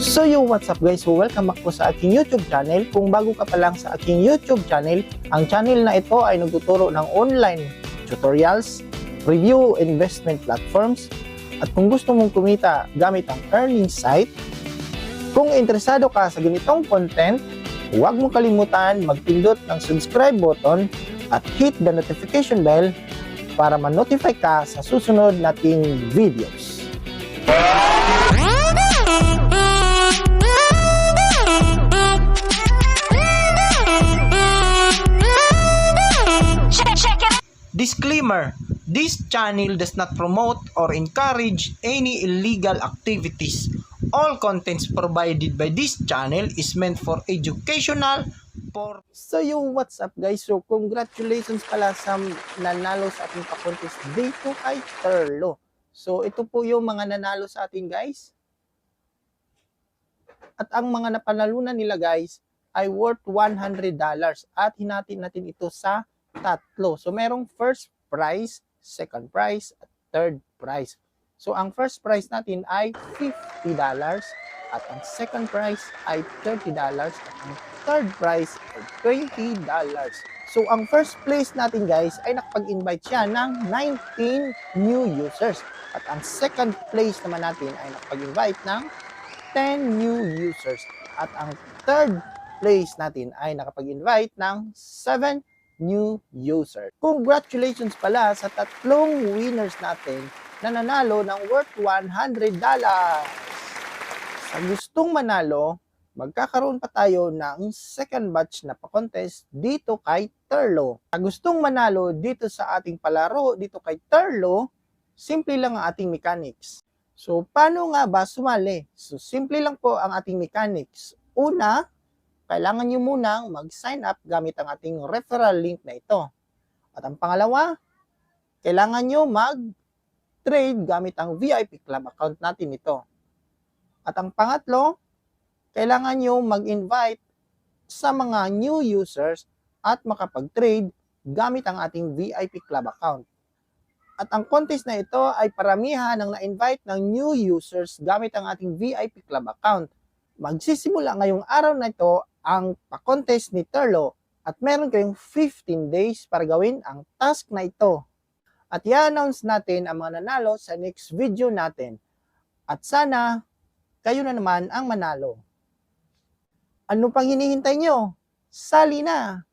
So what's up guys? So welcome back po sa aking YouTube channel. Kung bago ka pa lang sa aking YouTube channel, ang channel na ito ay nagtuturo ng online tutorials, review investment platforms, at kung gusto mong kumita gamit ang earning site, kung interesado ka sa ganitong content, huwag mong kalimutan magpindot ng subscribe button at hit the notification bell para ma-notify ka sa susunod nating videos. Disclaimer: this channel does not promote or encourage any illegal activities. All contents provided by this channel is meant for educational purposes. So what's up guys? So congratulations pala sa nanalo sa ating pa-contest dito kay Terlo. So ito po yung mga nanalo sa atin guys. At ang mga napanalunan nila guys ay worth $100 at hinati natin ito sa tatlo. So merong first prize, second prize, at third prize. So ang first prize natin ay $50 at ang second prize ay $30 at ang third prize ay $20. So ang first place natin guys ay nakapag-invite siya ng 19 new users at ang second place naman natin ay nakapag-invite ng 10 new users at ang third place natin ay nakapag-invite ng 7 new user. Congratulations pala sa tatlong winners natin na nanalo ng worth $100. Sa gustong manalo, magkakaroon pa tayo ng second batch na pa-contest dito kay Terlo. Sa gustong manalo dito sa ating palaro dito kay Terlo, simple lang ang ating mechanics. So, paano nga ba sumali? So, simple lang po ang ating mechanics. Una, kailangan nyo munang mag-sign up gamit ang ating referral link na ito. At ang pangalawa, kailangan nyo mag-trade gamit ang VIP Club account natin ito. At ang pangatlo, kailangan nyo mag-invite sa mga new users at makapag-trade gamit ang ating VIP Club account. At ang contest na ito ay paramihan ng na-invite ng new users gamit ang ating VIP Club account. Magsisimula ngayong araw na ito ang pa-contest ni Terlo at meron kayong 15 days para gawin ang task na ito. At i-announce natin ang mga nanalo sa next video natin. At sana, kayo na naman ang manalo. Ano pang hinihintay nyo? Sali na!